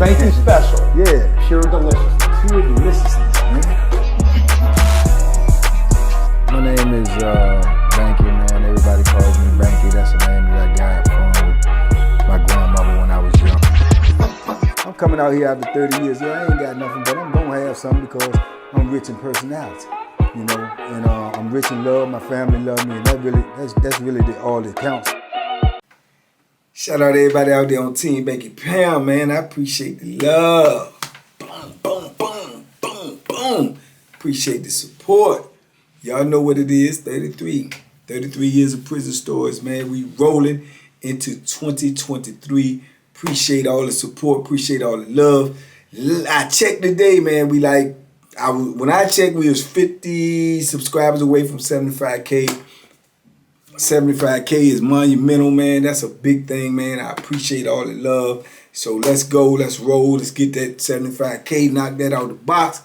Banky special. Yeah. Pure deliciousness. Pure deliciousness, man. My name is Banky, man. Everybody calls me Banky. That's the name that I got from my grandmother when I was young. I'm coming out here after 30 years. Yeah, I ain't got nothing, but I'm gonna have something because I'm rich in personality, you know, and I'm rich in love. My family love me, and that's really all that counts. Shout out to everybody out there on Team Banky Pound, man. I appreciate the love. Boom, boom, boom, boom, boom. Appreciate the support. Y'all know what it is, 33 years of prison stories, man. We rolling into 2023. Appreciate all the support, appreciate all the love. I checked today, man. When I checked, we was 50 subscribers away from 75K. 75K is monumental, man. That's a big thing, man. I appreciate all the love. So let's go, let's roll, let's get that 75K, knock that out of the box.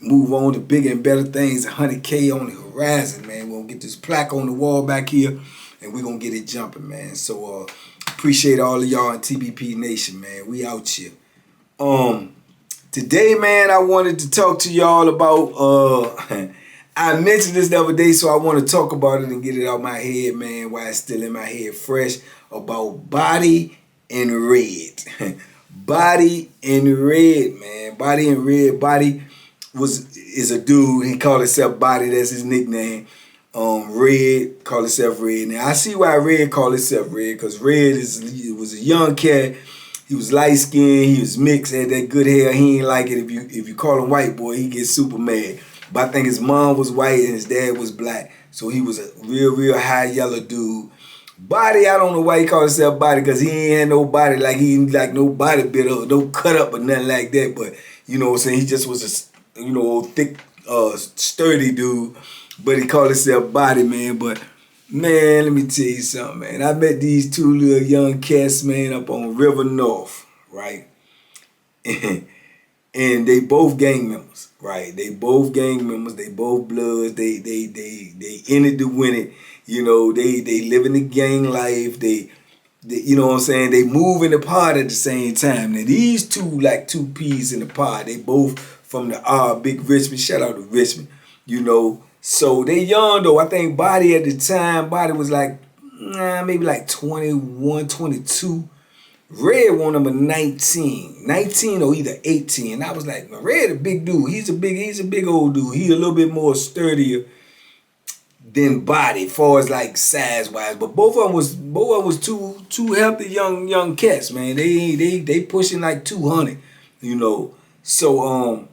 Move on to bigger and better things. 100K on the horizon, man. We're going to get this plaque on the wall back here, and we're going to get it jumping, man. So appreciate all of y'all in TBP Nation, man. We out here. Today, man, I wanted to talk to y'all about, I mentioned this the other day, so I want to talk about it and get it out my head, man, while it's still in my head fresh, about Body in Red. Body in Red, man. Body in Red. Body is a dude. He called himself Body. That's his nickname. Red called himself Red. Now I see why Red called himself Red, because Red was a young cat. He was light skinned. He was mixed. Had that good hair. He ain't like it if you call him white boy. He gets super mad. But I think his mom was white and his dad was black, so he was a real high yellow dude. Body, I don't know why he called himself Body, because he ain't had no body, like he ain't like no body bit or no cut up or nothing like that. But you know what I'm saying, he just was a thick, sturdy dude. But he called himself Body, man. But man, let me tell you something, man. I met these two little young cats, man, up on River North, right? And they both gang members, right? They both gang members. They both bloods. They in it to win it. You know, they living the gang life. They you know what I'm saying? They move in the pod at the same time. Now these two like two peas in the pod. They both from the Big Richmond. Shout out to Richmond. You know, so they young though. I think Body at the time, Body was like maybe like 21, 22. Red won number 19 or either 18. And I was like, man, Red a big dude. He's a big old dude. He a little bit more sturdier than Body, far as like size wise. But both of them was two healthy young cats, man. They pushing like 200, you know. So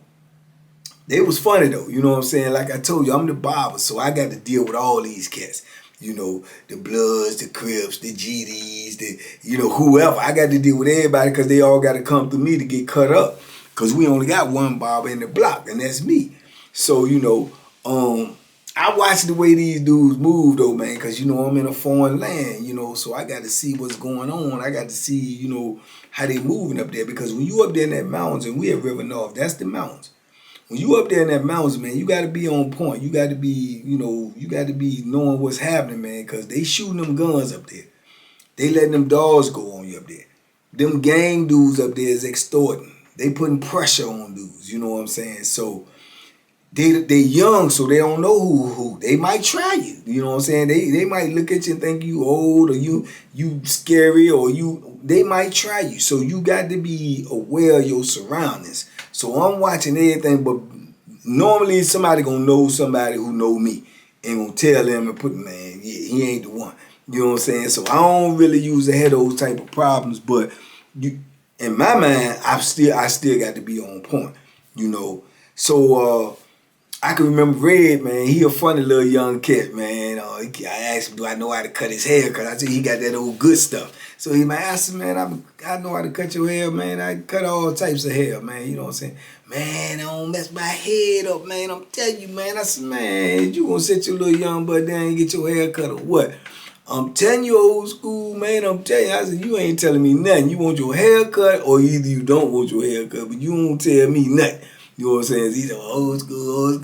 they was funny though, you know what I'm saying? Like I told you, I'm the barber, so I got to deal with all these cats. You know, the Bloods, the Crips, the GDs, whoever. I got to deal with everybody because they all got to come through me to get cut up. Because we only got one barber in the block, and that's me. So, I watch the way these dudes move, though, man, because, I'm in a foreign land, so I got to see what's going on. I got to see, how they moving up there. Because when you up there in that mountains, and we at River North, that's the mountains. When you up there in that mountains, man, you got to be on point. You got to be, you got to be knowing what's happening, man, because they shooting them guns up there. They letting them dogs go on you up there. Them gang dudes up there is extorting. They putting pressure on dudes, you know what I'm saying? So they young, so they don't know who. They might try you, you know what I'm saying? They might look at you and think you old or you scary or they might try you. So you got to be aware of your surroundings. So I'm watching everything, but normally somebody gonna know somebody who know me and gonna tell them and put, man, yeah, he ain't the one. You know what I'm saying? So I don't really use to have those type of problems, but in my mind, I still got to be on point, So I can remember Red, man. He a funny little young cat, man. I asked him, do I know how to cut his hair? Because I said he got that old good stuff. So he might ask him, man, I know how to cut your hair, man. I cut all types of hair, man. You know what I'm saying? Man, I don't mess my head up, man. I'm telling you, man. I said, man, you gonna sit your little young butt down and get your hair cut or what? I'm telling you, old school, man. I'm telling you. I said, you ain't telling me nothing. You want your hair cut or either you don't want your hair cut, but you won't tell me nothing. You know what I'm saying? He's old school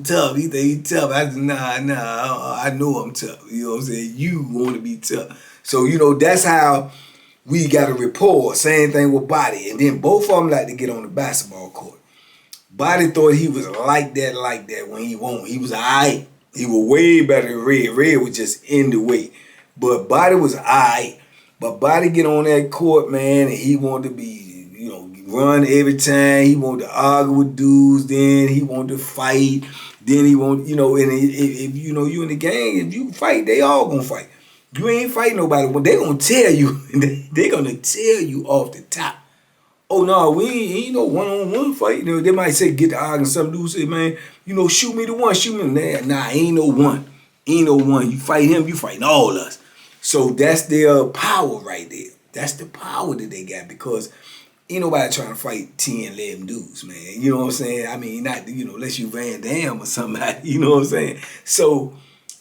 tough. He think he tough. I said, nah, I know I'm tough. You know what I'm saying? You want to be tough. So, that's how we got a rapport. Same thing with Body. And then both of them like to get on the basketball court. Body thought he was like that when he won. He was alright. He was way better than Red. Red was just in the way. But Body was alright. But Body get on that court, man, and he wanted to be, run every time. He wanted to argue with dudes. Then he wanted to fight. Then he wanted, and if you in the gang, if you fight, they all gonna fight. You ain't fighting nobody. Well, they gonna tell you. They gonna tell you off the top. Oh no, we ain't no one-on-one fight. They might say get the arguing. Some dude say, man, shoot me the one, shoot me. Nah, ain't no one. Ain't no one. You fight him, you fighting all of us. So that's their power right there. That's the power that they got because ain't nobody trying to fight 10, 11 dudes, man. You know what I'm saying? I mean, not, unless you Van Damme or somebody, you know what I'm saying? So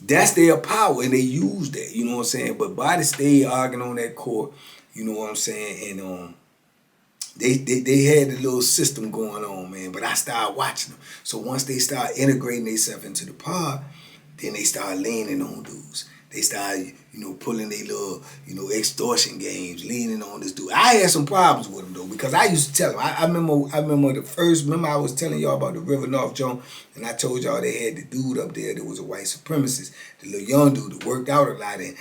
that's their power and they use that, you know what I'm saying? But Body stayed arguing on that court, you know what I'm saying? And they had the little system going on, man. But I started watching them. So once they start integrating themselves into the pod, then they start leaning on dudes. They started, pulling their little, extortion games, leaning on this dude. I had some problems with them though, because I used to tell them. I remember I was telling y'all about the River North Joan, and I told y'all they had the dude up there that was a white supremacist, the little young dude that worked out a lot and,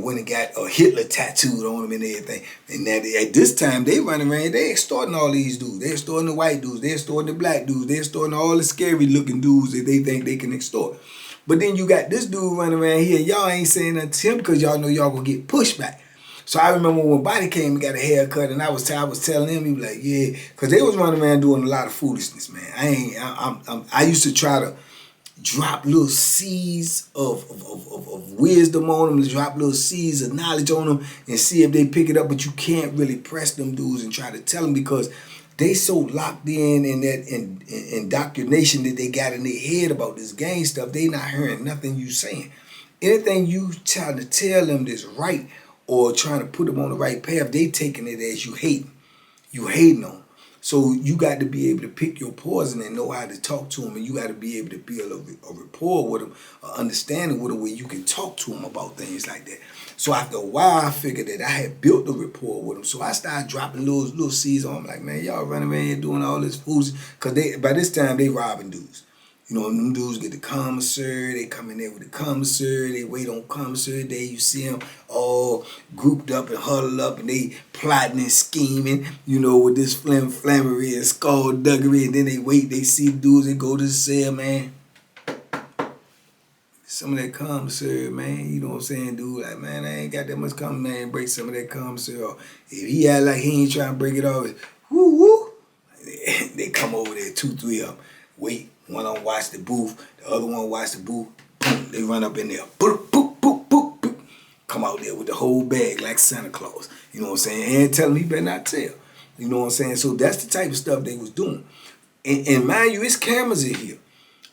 went and got a Hitler tattooed on him and everything. And that at this time, they running around, they extorting all these dudes. They extorting the white dudes, they extorting the black dudes, they extorting all the scary looking dudes that they think they can extort. But then you got this dude running around here, y'all ain't saying nothing to him because y'all know y'all gonna get pushback. So I remember when Body came and got a haircut, and I was telling him, he was like, yeah, because they was running around doing a lot of foolishness, man. I used to try to drop little seeds of wisdom on them, drop little seeds of knowledge on them, and see if they pick it up. But you can't really press them dudes and try to tell them because they so locked in that indoctrination that they got in their head about this gang stuff, they not hearing nothing you saying. Anything you trying to tell them that's right or trying to put them on the right path, they taking it as you hating. You hating on them. So you got to be able to pick your poison and know how to talk to them, and you got to be able to build a rapport with them, an understanding with them where you can talk to them about things like that. So after a while, I figured that I had built a rapport with them. So I started dropping little seeds on them, like, man, y'all running around here doing all this fools. Because by this time, they robbing dudes. Them dudes get the commissary, they come in there with the commissary, they wait on commissary day, you see them all grouped up and huddled up and they plotting and scheming, with this flammery and skullduggery, and then they wait, they see the dudes, they go to the cell, man. Some of that commissary, man, you know what I'm saying, dude, like, man, I ain't got that much common, man, break some of that commissary off. If he act like he ain't trying to break it off, woo, they come over there, 2, 3 of them, wait. One of them watch the booth, the other one watch the booth. Boom, they run up in there. Boop, boop, boop, boop, boop. Come out there with the whole bag like Santa Claus. You know what I'm saying? And tell him he better not tell. You know what I'm saying? So that's the type of stuff they was doing. And mind you, it's cameras in here.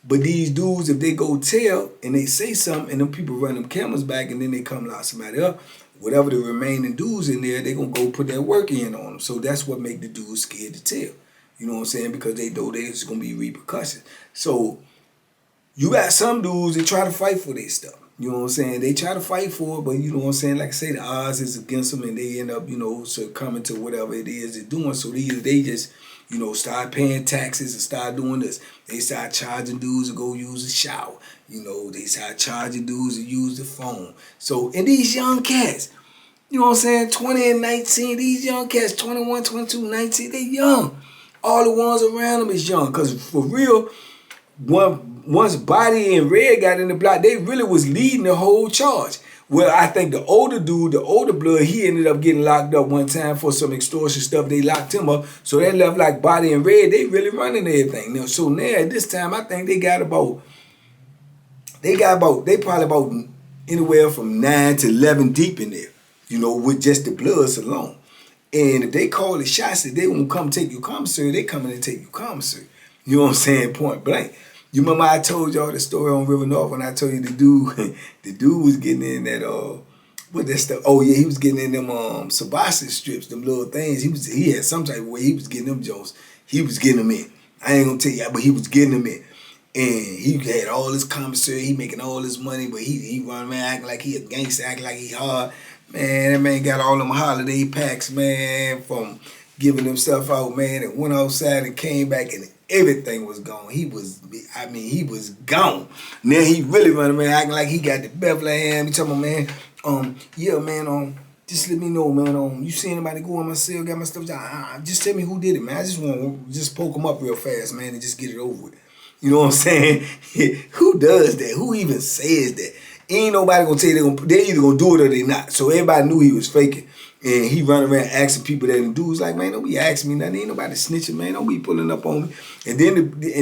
But these dudes, if they go tell and they say something and them people run them cameras back and then they come lock somebody up, whatever the remaining dudes in there, they going to go put that work in on them. So that's what make the dudes scared to tell. You know what I'm saying? Because they know there's going to be repercussions. So you got some dudes that try to fight for their stuff. You know what I'm saying? They try to fight for it, but you know what I'm saying? Like I say, the odds is against them and they end up, succumbing to whatever it is they're doing. So they just, start paying taxes and start doing this. They start charging dudes to go use a shower. They start charging dudes to use the phone. So, and these young cats, you know what I'm saying? 20 and 19, these young cats, 21, 22, 19, they young. All the ones around them is young. Because for real, once Body and Red got in the block, they really was leading the whole charge. Well, I think the older dude, the older blood, he ended up getting locked up one time for some extortion stuff. They locked him up. So they left like Body and Red. They really running everything. Now, so now at this time, I think they probably about anywhere from 9 to 11 deep in there, with just the bloods alone. And if they call the shots that they won't come take your commissary, they come in and take your commissary. You know what I'm saying? Point blank. You remember I told y'all the story on River North when I told you the dude was getting in that what that stuff? Oh yeah, he was getting in them Sabasi strips, them little things. He had some type of way he was getting them Jones. He was getting them in. I ain't gonna tell you, but he was getting them in. And he had all his commissary, he making all his money, but he run around acting like he a gangster, acting like he hard. Man, that man got all them holiday packs, man, from giving himself out, man, and went outside and came back and everything was gone. He was gone. Now he really running around acting like he got the Bethlehem. He talking about, man, yeah, man, just let me know, man, you see anybody go in my cell, got my stuff down? Just tell me who did it, man. I just want to just poke them up real fast, man, and just get it over with. You know what I'm saying? Who does that? Who even says that? Ain't nobody gonna tell you they either gonna do it or they not. So everybody knew he was faking. And he running around asking people that, and dudes like, man, don't be asking me nothing. Ain't nobody snitching, man. Don't be pulling up on me. And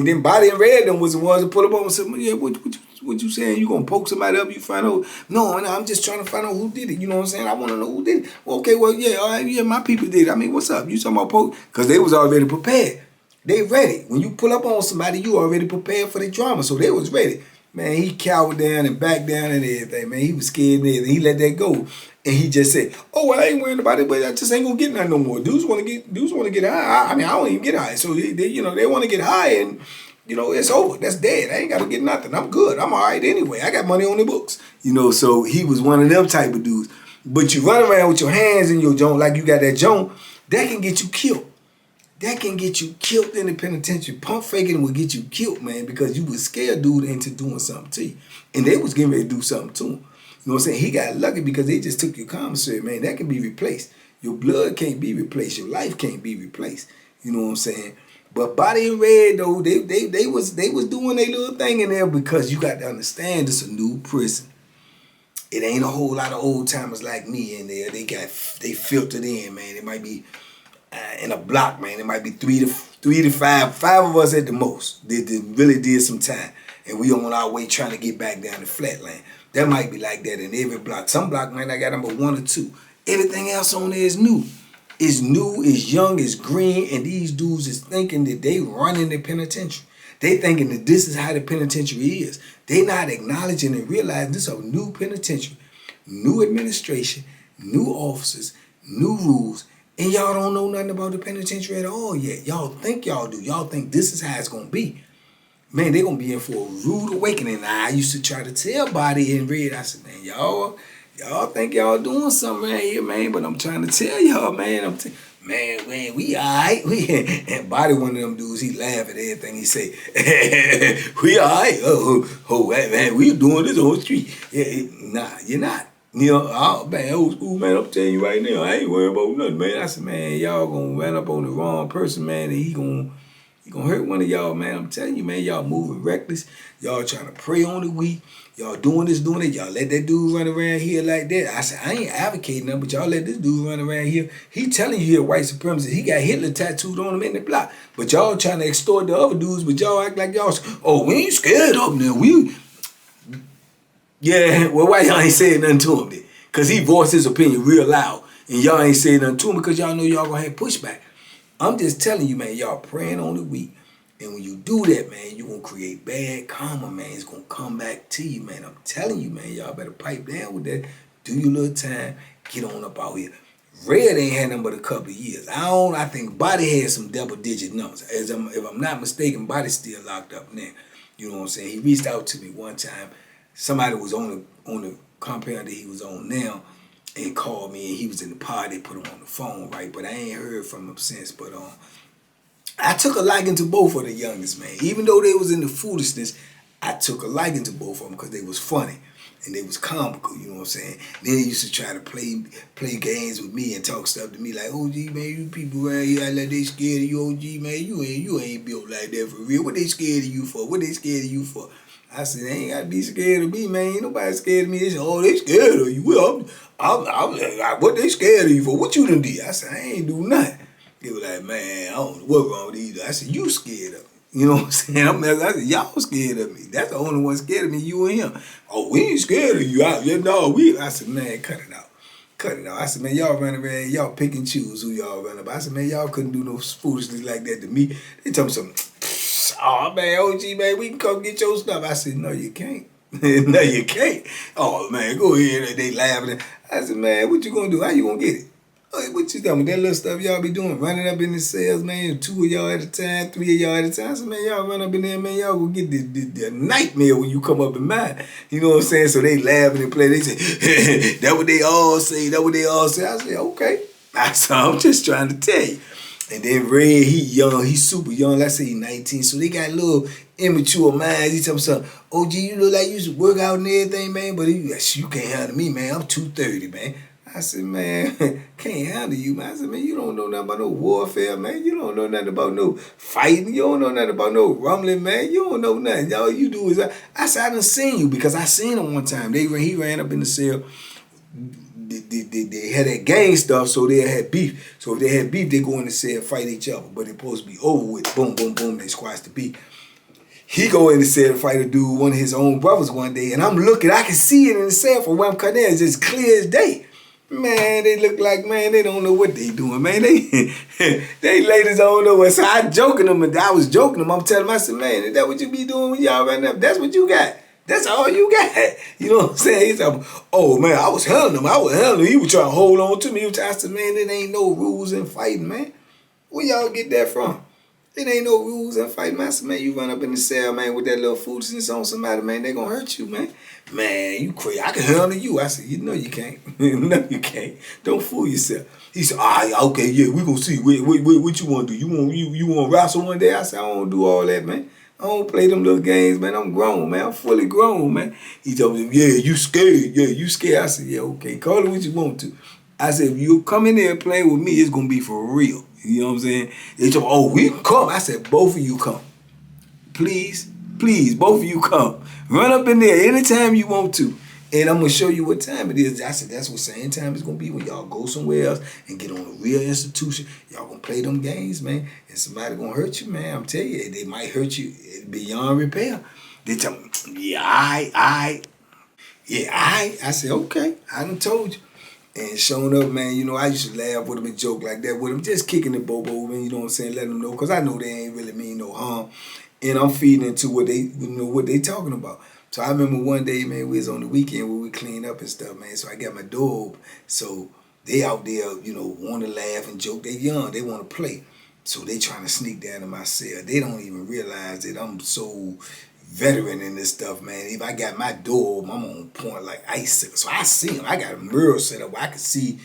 then Body and Red them was the ones that pull up on me and said, yeah, what you saying? You gonna poke somebody up? You find out? No, I'm just trying to find out who did it. You know what I'm saying? I want to know who did it. Okay, well, yeah, all right, yeah, my people did it. I mean, what's up? You talking about poke? Because they was already prepared. They ready. When you pull up on somebody, you already prepared for the drama. So they was ready. Man, he cowered down and backed down and everything, man. He was scared and everything. He let that go. And he just said, oh, well, I ain't worried about it, but I just ain't gonna get nothing no more. Dudes wanna get high. I mean, I don't even get high. So they wanna get high and it's over. That's dead. I ain't gotta get nothing. I'm good. I'm all right anyway. I got money on the books. So he was one of them type of dudes. But you run around with your hands in your joint like you got that joint, that can get you killed. That can get you killed in the penitentiary. Pump faking will get you killed, man, because you was scared dude into doing something to you. And they was getting ready to do something to him. You know what I'm saying? He got lucky because they just took your commissary, man. That can be replaced. Your blood can't be replaced. Your life can't be replaced. You know what I'm saying? But Body and Red, though, they was doing their little thing in there because you got to understand it's a new prison. It ain't a whole lot of old timers like me in there. They filtered in, man. It might be in a block, man. It might be three to five of us at the most. They really did some time. And we on our way trying to get back down to Flatland. That might be like that in every block. Some block might not got number 1 or 2. Everything else on there is new. It's new, it's young, it's green, and these dudes is thinking that they running the penitentiary. They thinking that this is how the penitentiary is. They not acknowledging and realizing this is a new penitentiary, new administration, new officers, new rules, and y'all don't know nothing about the penitentiary at all yet. Y'all think y'all do. Y'all think this is how it's going to be. Man, they going to be in for a rude awakening. Now, I used to try to tell Body and Red, I said, man, y'all think y'all doing something right here, man, but I'm trying to tell y'all, man, man, we all right. And Body, one of them dudes, he laugh at everything he say. We all right. Oh, man, we doing this on the street. Yeah, nah, you're not. Oh, man, old school, man, I'm telling you right now, I ain't worried about nothing, man. I said, man, y'all gonna run up on the wrong person, man, and he gonna hurt one of y'all, man. I'm telling you, man, y'all moving reckless. Y'all trying to prey on the weak. Y'all doing this, doing it. Y'all let that dude run around here like that. I said, I ain't advocating nothing, but y'all let this dude run around here. He telling you he a white supremacist. He got Hitler tattooed on him in the block. But y'all trying to extort the other dudes, but y'all act like y'all, oh, we ain't scared of them. Yeah, well, why y'all ain't saying nothing to him then? Because he voiced his opinion real loud. And y'all ain't saying nothing to him because y'all know y'all gonna have pushback. I'm just telling you, man, y'all praying on the weak. And when you do that, man, you gonna create bad karma, man. It's gonna come back to you, man. I'm telling you, man, y'all better pipe down with that. Do your little time. Get on up out here. Red ain't had nothing but a couple of years. I think Body had some double-digit numbers. If I'm not mistaken, Body's still locked up now. You know what I'm saying? He reached out to me one time. Somebody was on the compound that he was on now and called me, and he was in the pod. They put him on the phone, right? But I ain't heard from him since. But I took a liking to both of the youngest, man. Even though they was in the foolishness, I took a liking to both of them because they was funny and they was comical, you know what I'm saying? Then they used to try to play games with me and talk stuff to me like, OG, man, you people around here act like they scared of you, OG, man. You ain't built like that for real. What they scared of you for? What they scared of you for? I said, they ain't got to be scared of me, man. Ain't nobody scared of me. They said, oh, they scared of you. Well, I'm what they scared of you for? What you done did? I said, I ain't do nothing. They were like, man, I don't know what's wrong with these. I said, you scared of me. You know what I'm saying? I said, y'all scared of me. That's the only one scared of me, you and him. Oh, we ain't scared of you. I said, man, cut it out. Cut it out. I said, man, y'all running around, y'all pick and choose who y'all run up. I said, man, y'all couldn't do no foolishness like that to me. They told me something. Oh, man, OG, man, we can come get your stuff. I said, no, you can't. No, you can't. Oh, man, go ahead. They laughing. I said, man, what you gonna do? How you gonna get it? Oh, what you talking about? That little stuff y'all be doing, running up in the cells, man, 2 of y'all at a time, 3 of y'all at a time. I said, man, y'all run up in there, man, y'all gonna get the nightmare when you come up in mine. You know what I'm saying? So they laugh and they play. They say, that what they all say, that what they all say. I said, okay. So I'm just trying to tell you. And then Red, he young, he super young. Let's say he 19. So they got little immature minds. He tell me something, OG, you look like you used to work out and everything, man, but you can't handle me, man. I'm 230, man. I said, man, can't handle you, man. I said, man, you don't know nothing about no warfare, man. You don't know nothing about no fighting. You don't know nothing about no rumbling, man. You don't know nothing. All you do is, I said, I done seen you because I seen him one time. He ran up in the cell. They had that gang stuff, so they had beef. So if they had beef, they go in the cell and fight each other. But it's supposed to be over with. Boom, boom, boom, they squash the beef. He go in the cell to fight a dude, one of his own brothers one day, and I'm looking, I can see it in the cell from where I'm cutting in. It's just clear as day. Man, they look like, man, they don't know what they doing, man. They ladies don't know what. So I joking them, and I was joking them. I'm telling them, I said, man, is that what you be doing when y'all running up? That's what you got. That's all you got. You know what I'm saying? He's like, oh, man, I was handling him. He was trying to hold on to me. I said, man, there ain't no rules in fighting, man. Where y'all get that from? It ain't no rules in fighting, man. I said, man, you run up in the cell, man, with that little foolishness on somebody, man, they gonna hurt you, man. Man, you crazy. I can handle you. I said, you know you can't. No, you can't. Don't fool yourself. He said, okay, yeah, we gonna see. What you wanna do? You wanna wrestle one day? I said, I don't do all that, man. I don't play them little games, man. I'm grown, man. I'm fully grown, man. He told me, yeah, you scared. Yeah, you scared. I said, yeah, okay. Call it what you want to. I said, if you come in there playing with me, it's going to be for real. You know what I'm saying? They told me, oh, we can come. I said, both of you come. Please, both of you come. Run up in there anytime you want to. And I'm going to show you what time it is. I said, that's what same time it's going to be when y'all go somewhere else and get on a real institution. Y'all going to play them games, man. And somebody going to hurt you, man. I'm telling you, they might hurt you beyond repair. They tell me, yeah, I said, okay, I done told you. And showing up, man, you know, I used to laugh with them and joke like that with them, just kicking the bobo, man, you know what I'm saying, letting them know, because I know they ain't really mean no harm. And I'm feeding into what they, you know, what they talking about. So I remember one day, man, we was on the weekend where we cleaned up and stuff, man. So I got my door open. So they out there, you know, want to laugh and joke. They young, they want to play. So they trying to sneak down to my cell. They don't even realize that I'm so veteran in this stuff, man. If I got my door open, I'm on point like icicle. So I see them. I got a mirror set up where I can see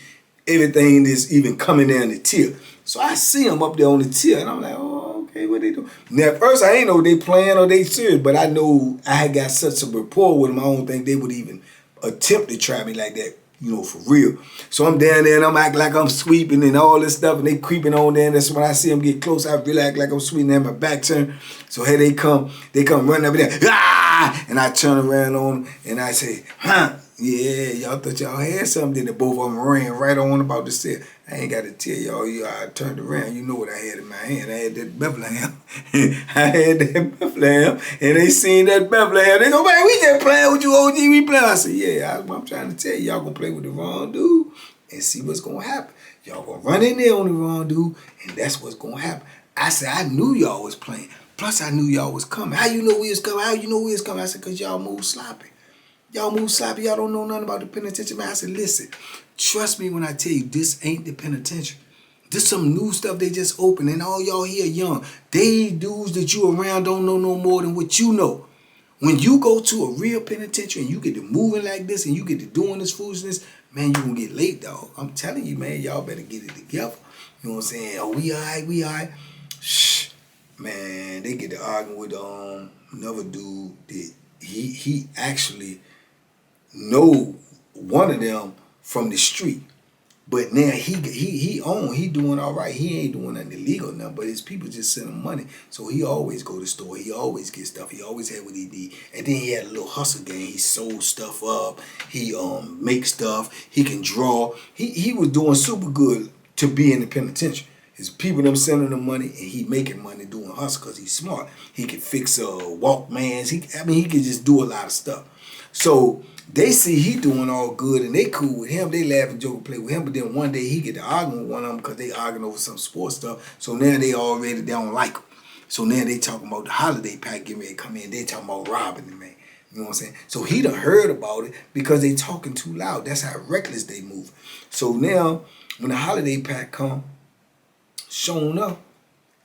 everything that's even coming down the tier. So I see them up there on the tier, and I'm like, oh, okay, what they do? Now, at first, I ain't know they playing or they serious, but I know I had got such a rapport with them, I don't think they would even attempt to try me like that, you know, for real. So I'm down there, and I'm acting like I'm sweeping and all this stuff, and they creeping on there, and that's when I see them get close, I really act like I'm sweeping, and my back turned. So here they come running up there, ah! And I turn around on them, and I say, huh? Yeah, y'all thought y'all had something, then the both of them ran right on about the set. I ain't got to tell y'all, I turned around, you know what I had in my hand. I had that Bethlehem. And they seen that Bethlehem. They go, man, we just playing with you, OG, we playing. I said, yeah, I'm trying to tell you, y'all gonna play with the wrong dude and see what's gonna happen. Y'all gonna run in there on the wrong dude, and that's what's gonna happen. I said, I knew y'all was playing. Plus, I knew y'all was coming. How you know we was coming? How you know we was coming? I said, because y'all move sloppy. Y'all move sloppy. Y'all don't know nothing about the penitentiary. Man, I said, listen, trust me when I tell you, this ain't the penitentiary. This some new stuff they just opened, and all y'all here young. They dudes that you around don't know no more than what you know. When you go to a real penitentiary and you get to moving like this and you get to doing this foolishness, man, you gonna get late, dog. I'm telling you, man, y'all better get it together. You know what I'm saying? Oh, we all right. Shh. Man, they get to arguing with another dude that he actually know one of them from the street. But now he doing all right. He ain't doing nothing illegal now, but his people just send him money. So he always go to the store. He always get stuff. He always had what he need. And then he had a little hustle game. He sold stuff up. He make stuff. He can draw. He was doing super good to be in the penitentiary. His people them sending him money, and he making money doing hustle because he's smart. He can fix Walkmans. He can just do a lot of stuff. So they see he doing all good and they cool with him. They laugh and joke and play with him. But then one day he get to arguing with one of them because they arguing over some sports stuff. So now they don't like him. So now they talking about the holiday pack getting ready to come in. They talking about robbing the man. You know what I'm saying? So he done heard about it because they talking too loud. That's how reckless they move. So now When the holiday pack come, showing up,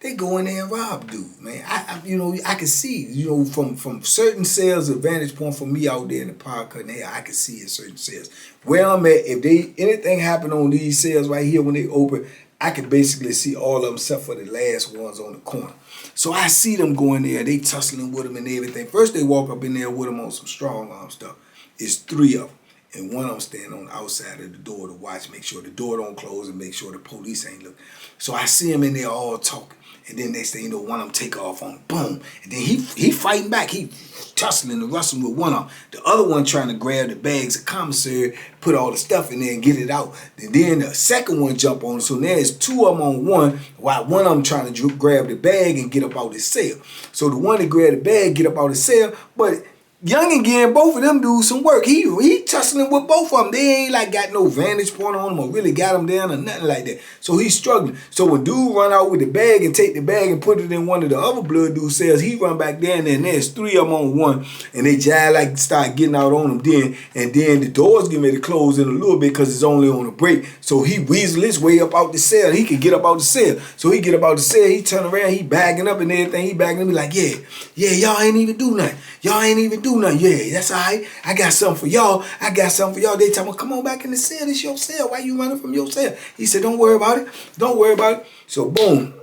they go in there and rob dude, man. I can see, from certain sales, the vantage point for me out there in the park, I can see in certain sales. Where I'm at, if anything happen on these sales right here when they open, I can basically see all of them except for the last ones on the corner. So I see them going there, they tussling with them and everything. First they walk up in there with them on some strong arm stuff. It's 3 of them. And one of them standing on the outside of the door to watch, make sure the door don't close and make sure the police ain't looking. So I see them in there all talking. And then next thing you know, one of them take off on boom. And then he fighting back. He tussling and wrestling with one of them. The other one trying to grab the bags of commissary, put all the stuff in there and get it out. And then the second one jump on. So now there's 2 of them on one, while one of them trying to grab the bag and get up out his cell. So the one that grabbed the bag get up out his cell, but Young again, both of them do some work. He tussling with both of them. They ain't like got no vantage point on them or really got them down or nothing like that. So he's struggling. So when dude run out with the bag and take the bag and put it in one of the other blood dude cells, he run back down there and there's 3 of them on one, and they just like start getting out on him and then the doors get ready to close in a little bit because it's only on a break. So he weasel his way up out the cell. He can get up out the cell. So he get up out the cell, he turn around, he bagging up and everything. He bagging up, he like, yeah, y'all ain't even do nothing. Y'all ain't even do nothing. Yeah, that's all right. I got something for y'all. They tell me, come on back in the cell. This your cell. Why you running from your cell? He said, don't worry about it. Don't worry about it. So boom,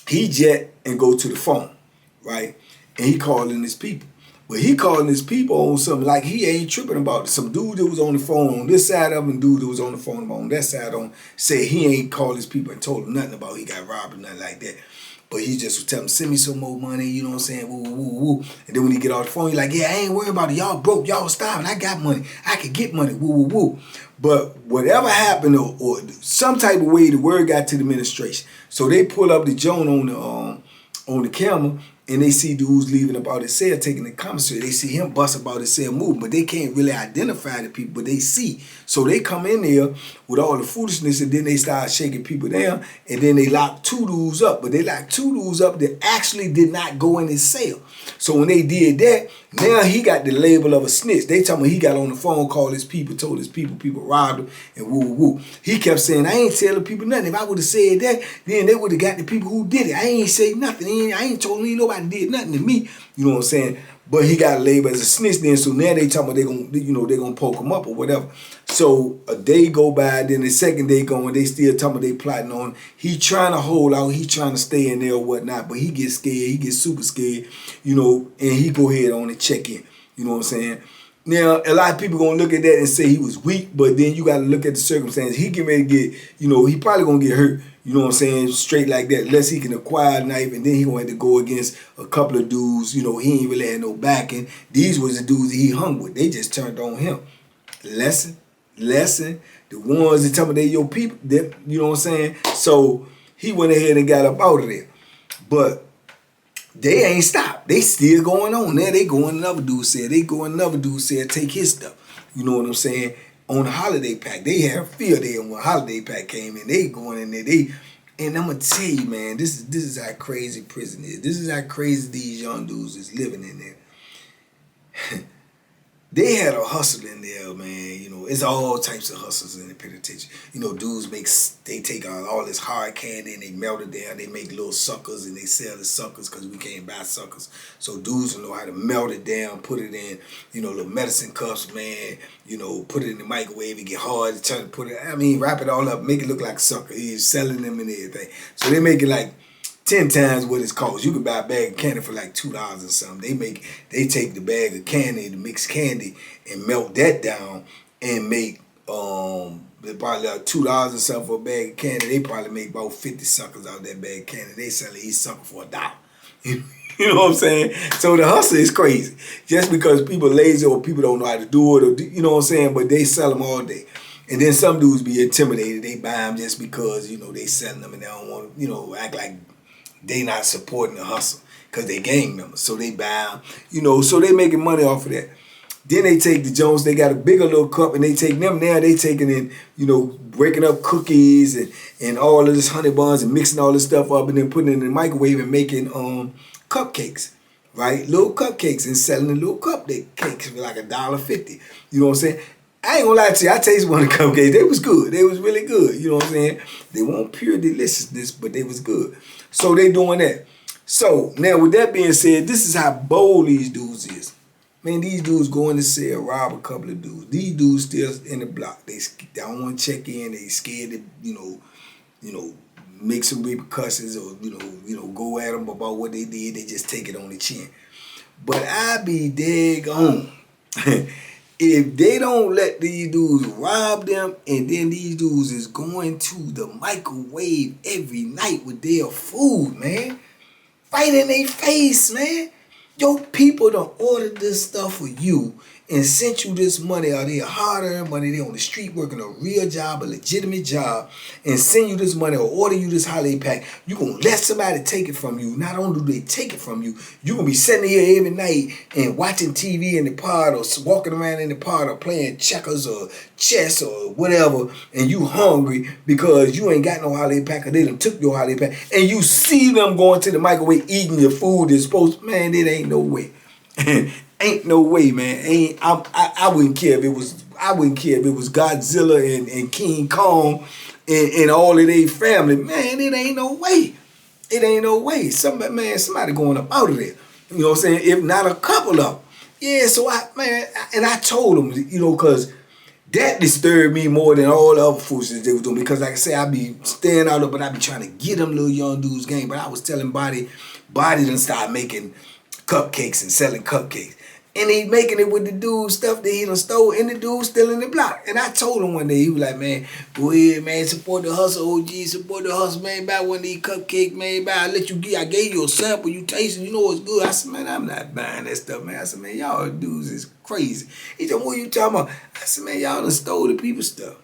he jet and go to the phone, right? And he calling his people. But he calling his people on something like he ain't tripping about it. Some dude that was on the phone on this side of him, dude that was on the phone on that side on, said he ain't called his people and told them nothing about he got robbed or nothing like that. But he just was telling him, send me some more money, you know what I'm saying, woo, woo, woo. And then when he get off the phone, he like, yeah, I ain't worried about it. Y'all broke, y'all starving. I got money. I can get money, woo, woo, woo. But whatever happened or some type of way, the word got to the administration. So they pull up the Joan on the camera, and they see dudes leaving about his cell, taking the commissary. They see him bust about his cell moving, but they can't really identify the people, but they see. So they come in there with all the foolishness, and then they start shaking people down, and then they lock 2 dudes up. But they locked 2 dudes up that actually did not go in his cell. So when they did that, now he got the label of a snitch. They tell me he got on the phone, called his people, told his people robbed him, and woo, woo, woo. He kept saying, I ain't telling people nothing. If I would have said that, then they would have got the people who did it. I ain't say nothing. I ain't told me nobody did nothing to me. You know what I'm saying? But he got labeled as a snitch then, so now they talking about they gonna poke him up or whatever. So a day go by, then the second day going, they still talking about they plotting on him. He trying to hold out, he trying to stay in there or whatnot, but he gets scared, he gets super scared, and he go ahead on and check in. You know what I'm saying? Now, a lot of people gonna look at that and say he was weak, but then you gotta look at the circumstances. He get ready to get, he probably gonna get hurt, you know what I'm saying, straight like that, unless he can acquire a knife, and then he gonna have to go against a couple of dudes, he ain't really had no backing. These was the dudes that he hung with. They just turned on him. Lesson. The ones that tell me they your people, you know what I'm saying? So he went ahead and got up out of there. But they ain't stopped. They still going on there. They going another dude said. Take his stuff. You know what I'm saying? On the holiday pack. They had fear there when holiday pack came in. They going in there. And I'm gonna tell you, man, this is how crazy prison is. This is how crazy these young dudes is living in there. They had a hustle in there, man. It's all types of hustles in the penitentiary. Dudes they take all this hard candy and they melt it down. They make little suckers and they sell the suckers because we can't buy suckers. So dudes know how to melt it down, put it in, little medicine cups, man. Put it in the microwave, it get hard, wrap it all up, make it look like a sucker. He's selling them and everything. So they make it like 10 times what it costs. You can buy a bag of candy for like $2 or something. They take the bag of candy, the mixed candy, and melt that down and make they probably like $2 or something for a bag of candy. They probably make about 50 suckers out of that bag of candy. They sell each sucker for $1. You know what I'm saying? So the hustle is crazy. Just because people lazy or people don't know how to do it, or you know what I'm saying, but they sell them all day. And then some dudes be intimidated. They buy them just because, they selling them and they don't want to, act like they not supporting the hustle because they gang members. So they buy them, so they making money off of that. Then they take the Jones, they got a bigger little cup, and they take them now, they taking in, breaking up cookies and all of this honey buns and mixing all this stuff up and then putting it in the microwave and making cupcakes, right? Little cupcakes and selling the little cupcakes for like $1.50. You know what I'm saying? I ain't gonna lie to you. I tasted one of the cupcakes. They was good. They was really good. You know what I'm saying? They weren't pure deliciousness, but they was good. So they doing that. So now with that being said, this is how bold these dudes is. Man, these dudes going to sell, rob a couple of dudes. These dudes still in the block. They don't want to check in. They scared to, make some repercussions or go at them about what they did. They just take it on the chin. But I be daggone if they don't let these dudes rob them, and then these dudes is going to the microwave every night with their food, man. Right in their face, man. Your people done ordered this stuff for you and sent you this money, or they hard-earned money, they on the street working a real job, a legitimate job, and send you this money or order you this holiday pack. You gonna let somebody take it from you. Not only do they take it from you, you gonna be sitting here every night and watching TV in the pod, or walking around in the pod, or playing checkers or chess or whatever, and you hungry because you ain't got no holiday pack, or they done took your holiday pack, and you see them going to the microwave eating your food that's supposed to, man, it ain't no way. Ain't no way, man. I wouldn't care if it was Godzilla and King Kong and all of their family. Man, it ain't no way. It ain't no way. Somebody going up out of there. You know what I'm saying? If not a couple of them. Yeah, so I told them, because that disturbed me more than all the other foolishness they was doing. Because like I say, I be staying out there, but I be trying to get them little young dudes game. But I was telling Body done start making cupcakes and selling cupcakes. And he making it with the dude stuff that he done stole, and the dude still in the block. And I told him one day, he was like, man, go ahead, man, support the hustle, OG, support the hustle, man, buy one of these cupcakes, man, I gave you a sample, you taste it, you know it's good. I said, man, I'm not buying that stuff, man. I said, man, y'all dudes is crazy. He said, what you talking about? I said, man, y'all done stole the people's stuff.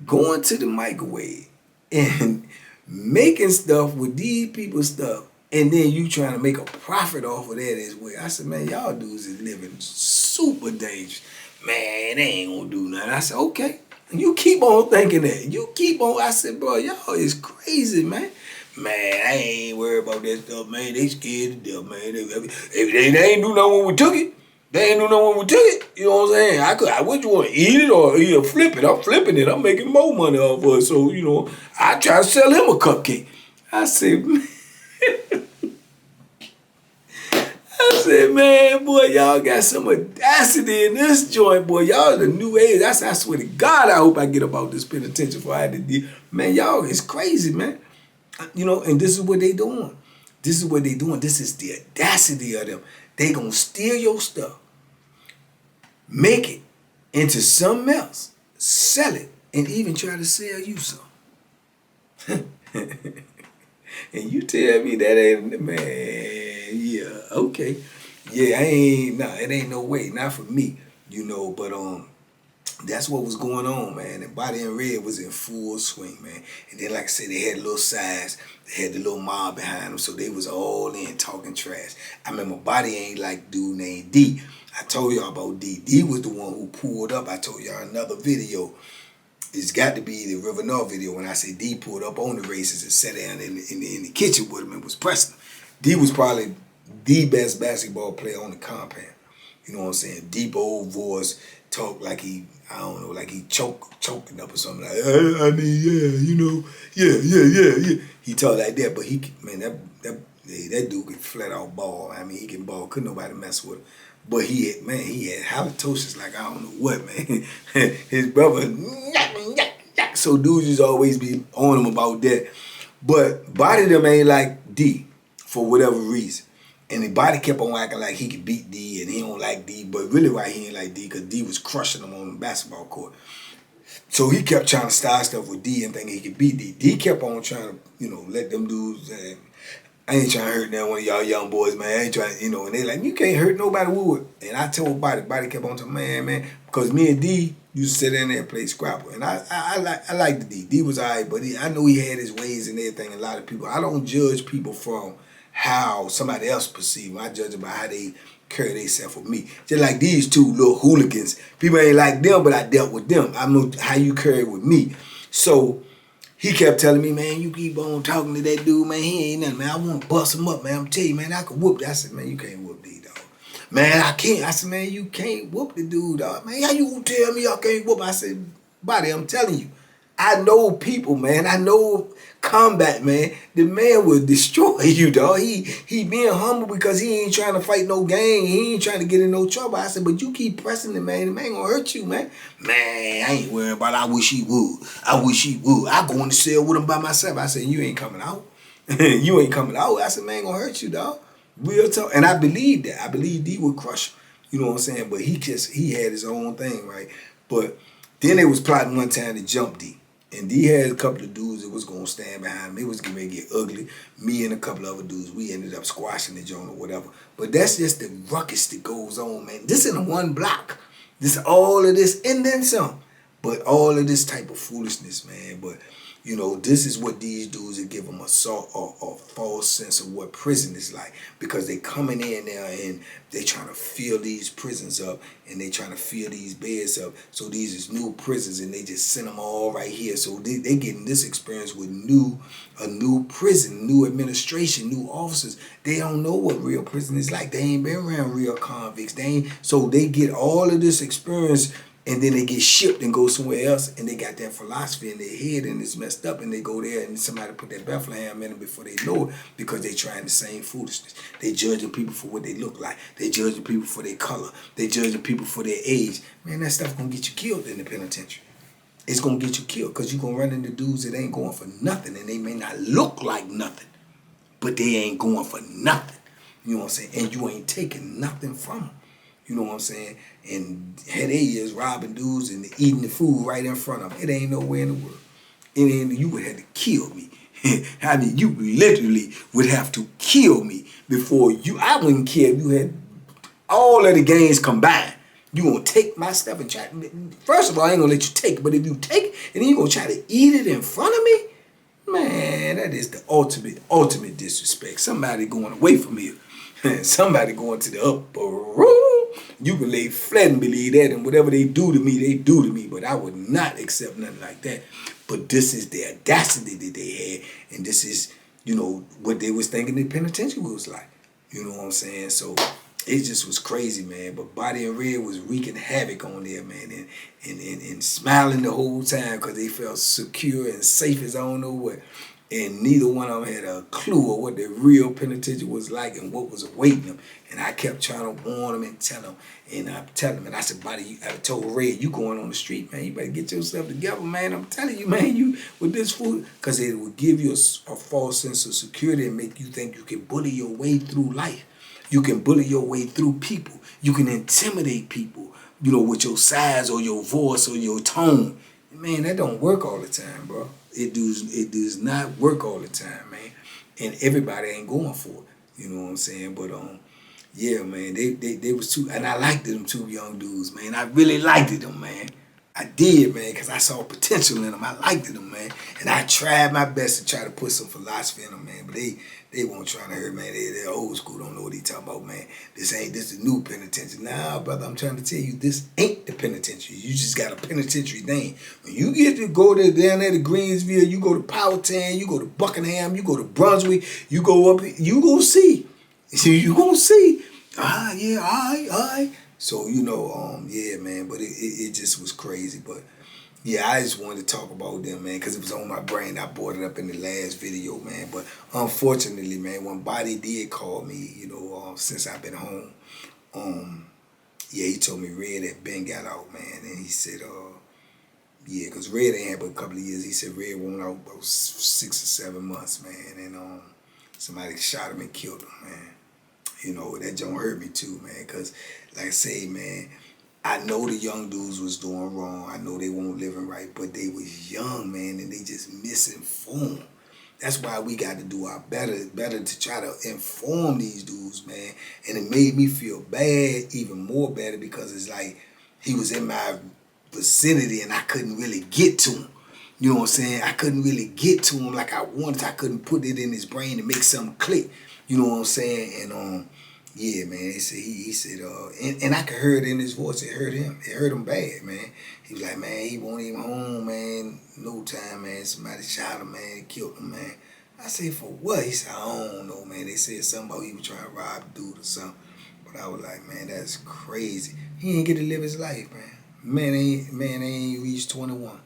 Going to the microwave and making stuff with these people's stuff, and then you trying to make a profit off of that as well. I said, man, y'all dudes is living super dangerous. Man, they ain't gonna do nothing. I said, okay. And you keep on thinking that. You keep on. I said, bro, y'all is crazy, man. Man, I ain't worried about that stuff, man. They scared to death, man. They ain't do nothing when we took it. They ain't do nothing when we took it. You know what I'm saying? I would you want to eat it or either flip it? I'm flipping it. I'm making more money off of it. So, I try to sell him a cupcake. I said, man. I said, man, boy, y'all got some audacity in this joint, boy. Y'all the new age. I swear to God, I hope I get up out this penitentiary before I had to deal. Man, y'all is crazy, man. And this is what they doing. This is what they doing. This is the audacity of them. They gonna steal your stuff, make it into something else, sell it, and even try to sell you some. And you tell me that ain't, man, yeah, okay. Yeah, it ain't no way, not for me, but that's what was going on, man. And Body and Red was in full swing, man. And then, like I said, they had a little size, they had the little mob behind them, so they was all in talking trash. I remember Body ain't like dude named D. I told y'all about D. D was the one who pulled up. I told y'all another video. It's got to be the River North video when I say D pulled up on the races and sat down in the kitchen with him and was pressing him. D was probably the best basketball player on the compound. You know what I'm saying? Deep old voice, talk like he, I don't know, like he choking up or something. Like, yeah. He talk like that, but that dude can flat out ball. I mean, he can ball. Couldn't nobody mess with him. But he had halitosis like I don't know what, man. His brother, so dudes just always be on him about that. But Body them ain't like D for whatever reason. And the Body kept on acting like he could beat D and he don't like D. But really why he ain't like D, because D was crushing him on the basketball court. So he kept trying to start stuff with D and thinking he could beat D. D kept on trying to, let them dudes... I ain't trying to hurt now one of y'all young boys, man. I ain't trying, and they like, you can't hurt nobody with it. And I told Body kept on telling man, because me and D used to sit in there and play Scrabble. And I liked the D. D was all right, but I know he had his ways and everything. A lot of people, I don't judge people from how somebody else perceive them. I judge them by how they carry themselves with me. Just like these two little hooligans. People ain't like them, but I dealt with them. I know how you carry with me. So... he kept telling me, man, you keep on talking to that dude, man, he ain't nothing, man. I want to bust him up, man. I'm telling you, man, I could whoop that. I said, man, you can't whoop D, dog. man, I can't. I said, man, you can't whoop the dude, dog. Man, how you gonna tell me I can't whoop? I said, buddy, I'm telling you, I know people, man. I know combat, man. The man will destroy you, dog. He being humble because he ain't trying to fight no game. He ain't trying to get in no trouble. I said, but you keep pressing the man. The man gonna hurt you, man. Man, I ain't worried about it. I wish he would. I wish he would. I go in the cell with him by myself. I said, you ain't coming out. You ain't coming out. I said, man, gonna hurt you, dog. Real talk. And I believe that. I believe D would crush him. You know what I'm saying? But he had his own thing, right? But then they was plotting one time to jump D. And D had a couple of dudes that was gonna stand behind him. It was gonna get ugly. Me and a couple of other dudes, we ended up squashing the joint or whatever. But that's just the ruckus that goes on, man. This in one block. This all of this and then some. But all of this type of foolishness, man. But you know, this is what these dudes that give them a false sense of what prison is like, because they coming in there and they trying to fill these prisons up and they trying to fill these beds up. So these is new prisons and they just send them all right here. So they getting this experience with a new prison, new administration, new officers. They don't know what real prison is like. They ain't been around real convicts. So they get all of this experience. And then they get shipped and go somewhere else, and they got that philosophy in their head, and it's messed up, and they go there, and somebody put that Bethlehem in them before they know it, because they trying the same foolishness. They judging people for what they look like. They judging people for their color. They judging people for their age. Man, that stuff gonna get you killed in the penitentiary. It's gonna get you killed, because you're gonna run into dudes that ain't going for nothing, and they may not look like nothing, but they ain't going for nothing. You know what I'm saying? And you ain't taking nothing from them. You know what I'm saying? And here they is robbing dudes and eating the food right in front of them. It ain't nowhere in the world. You would have to kill me. I mean, you literally would have to kill me before you. I wouldn't care if you had all of the gangs combined. You gonna take my stuff and try. First of all, I ain't gonna let you take it. But if you take it and then you gonna try to eat it in front of me, man, that is the ultimate disrespect. Somebody going away from here. Somebody going to the upper room. You can lay flat and believe that, and whatever they do to me, they do to me. But I would not accept nothing like that. But this is the audacity that they had, and this is, you know, what they was thinking the penitentiary was like. You know what I'm saying? So it just was crazy, man. But Body and Red was wreaking havoc on there, man, and smiling the whole time because they felt secure and safe as I don't know what. And neither one of them had a clue of what the real penitentiary was like and what was awaiting them. And I kept trying to warn them and tell them. And I tell them, and I said, buddy, I told Red, you going on the street, man. You better get yourself together, man. I'm telling you, man, you with this food. Because it will give you a false sense of security and make you think you can bully your way through life. You can bully your way through people. You can intimidate people, you know, with your size or your voice or your tone. Man, that don't work all the time, bro. It does not work all the time, man. And everybody ain't going for it. You know what I'm saying? But yeah, man, they was two, and I liked them two young dudes, man. I really liked them, man. I did, man, because I saw potential in them. I liked them, man. And I tried my best to try to put some philosophy in them, man. But they weren't trying to hurt, man. They're old school, don't know what they talking about, man. This is the new penitentiary. Nah, brother, I'm trying to tell you, this ain't the penitentiary. You just got a penitentiary name. When you get to go down there to Greensville, you go to Powhatan, you go to Buckingham, you go to Brunswick, you go up, you gonna see. You gonna see. Yeah, all right. So, you know, yeah, man, but it just was crazy. But, yeah, I just wanted to talk about them, man, because it was on my brain. I brought it up in the last video, man. But, unfortunately, man, when Body did call me, you know, since I've been home, yeah, he told me Red had been got out, man. And he said, yeah, because Red ain't had but a couple of years. He said Red went out about 6 or 7 months, man. And somebody shot him and killed him, man. You know, that don't hurt me too, man, because, like I say, man, I know the young dudes was doing wrong. I know they weren't living right, but they was young, man, and they just misinformed. That's why we got to do our better to try to inform these dudes, man. And it made me feel bad, even more better, because it's like he was in my vicinity and I couldn't really get to him. You know what I'm saying? I couldn't really get to him like I wanted. I couldn't put it in his brain to make something click. You know what I'm saying? And yeah, man, he said, and I could hear it in his voice. It hurt him. It hurt him bad, man. He was like, man, he won't even home, man. No time, man. Somebody shot him, man. Killed him, man. I said, for what? He said, I don't know, man. They said something about he was trying to rob a dude or something. But But I was like, man, that's crazy. He ain't get to live his life, man. Man ain't reached 21.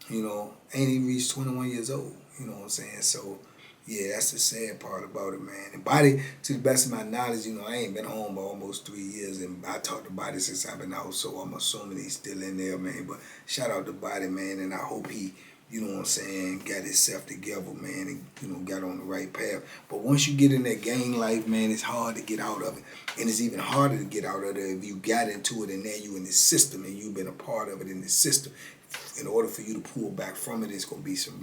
You know, ain't even reached 21 years old. You know what I'm saying? So, yeah, that's the sad part about it, man. And Body, to the best of my knowledge, you know, I ain't been home for almost 3 years, and I talked to Body since I've been out, so I'm assuming he's still in there, man. But shout out to Body, man, and I hope he, you know what I'm saying, got himself together, man, and, you know, got on the right path. But once you get in that gang life, man, it's hard to get out of it. And it's even harder to get out of it if you got into it and now you in the system and you've been a part of it in the system. In order for you to pull back from it, it's going to be some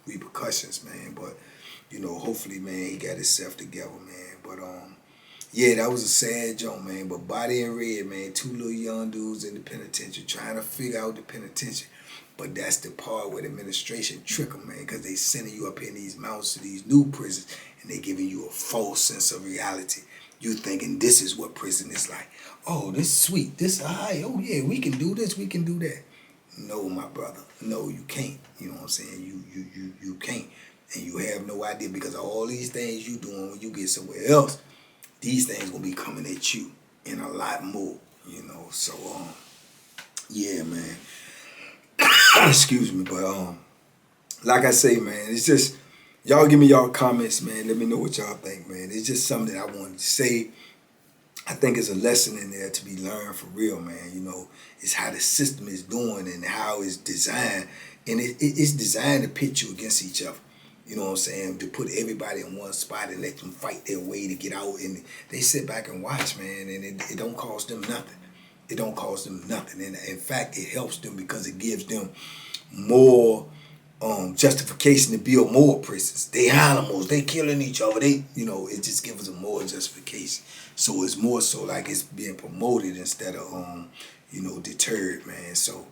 repercussions, man. But, you know, hopefully, man, he got himself together, man. But, yeah, that was a sad joke, man. But Body and Red, man, 2 little young dudes in the penitentiary trying to figure out the penitentiary. But that's the part where the administration trick them, man, because they sending you up in these mountains to these new prisons, and they giving you a false sense of reality. You thinking this is what prison is like. Oh, this is sweet. This is high. Oh, yeah, we can do this. We can do that. No, my brother. No, you can't. You know what I'm saying? You can't. And you have no idea, because of all these things you doing when you get somewhere else, these things gonna be coming at you in a lot more, you know. So yeah, man. Excuse me, but like I say, man, it's just, y'all give me y'all comments, man. Let me know what y'all think, man. It's just something that I wanted to say. I think it's a lesson in there to be learned for real, man. You know, it's how the system is doing and how it's designed. And it's designed to pit you against each other. You know what I'm saying? To put everybody in one spot and let them fight their way to get out. And they sit back and watch, man, and it don't cost them nothing. It don't cost them nothing. And in fact, it helps them because it gives them more justification to build more prisons. They animals, they killing each other. They, you know, it just gives them more justification. So it's more so like it's being promoted instead of you know, deterred, man. So,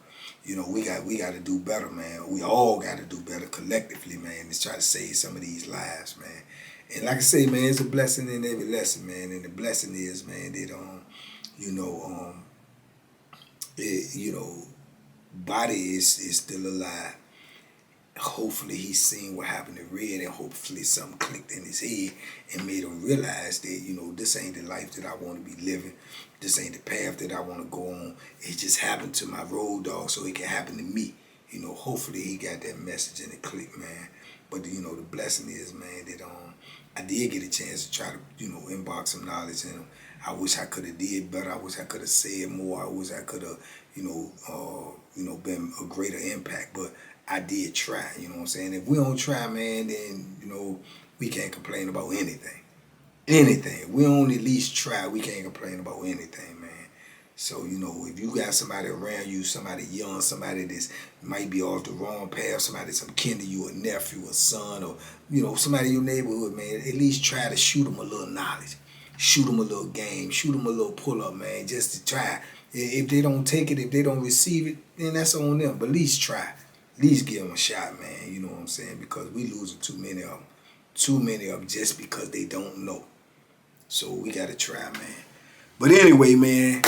you know, we got to do better, man. We all got to do better collectively, man, to try to save some of these lives, man. And like I say, man, it's a blessing in every lesson, man. And the blessing is, man, that you know, you know, Body is still alive. Hopefully he's seen what happened to Red, and hopefully something clicked in his head and made him realize that, you know, this ain't the life that I want to be living. This ain't the path that I want to go on. It just happened to my road dog, so it can happen to me. You know, hopefully he got that message and it clicked, man. But, you know, the blessing is, man, that I did get a chance to try to, you know, inbox some knowledge in him. I wish I could have did better. I wish I could have said more. I wish I could have, you know, been a greater impact. But I did try, you know what I'm saying? If we don't try, man, then, you know, we can't complain about anything. Anything. If we don't at least try, we can't complain about anything, man. So, you know, if you got somebody around you, somebody young, somebody that might be off the wrong path, somebody some kin to you, a nephew, a son, or, you know, somebody in your neighborhood, man, at least try to shoot them a little knowledge. Shoot them a little game. Shoot them a little pull-up, man, just to try. If they don't take it, if they don't receive it, then that's on them. But at least try. At least give them a shot, man. You know what I'm saying? Because we losing too many of them. Too many of them just because they don't know. So we got to try, man. But anyway, man,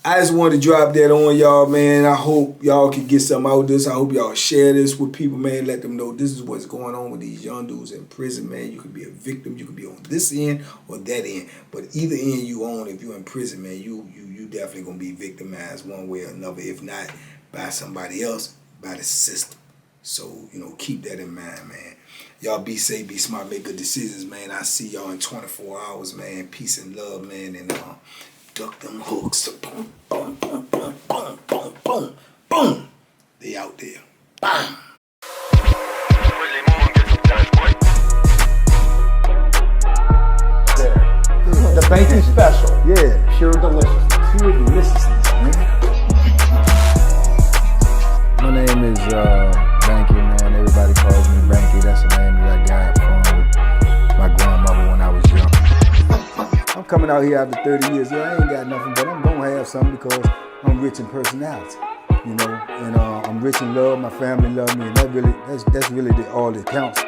I just wanted to drop that on y'all, man. I hope y'all can get something out of this. I hope y'all share this with people, man. Let them know this is what's going on with these young dudes in prison, man. You could be a victim. You could be on this end or that end. But either end you on, if you're in prison, man, you definitely going to be victimized one way or another. If not by somebody else, by the system. So, you know, keep that in mind, man. Y'all be safe, be smart, make good decisions, man. I see y'all in 24 hours, man. Peace and love, man. And duck them hooks. Boom, boom, boom, boom, boom, boom, boom, boom. They out there. Bam. The Banky special. Yeah. Pure delicious. Pure deliciousness, man. My name is Banky, man. Everybody calls me Banky. That's the name that I got from my grandmother when I was young. I'm coming out here after 30 years. Yeah, I ain't got nothing, but I'm gonna have something because I'm rich in personality, you know, and I'm rich in love. My family love me, and that's really all that counts.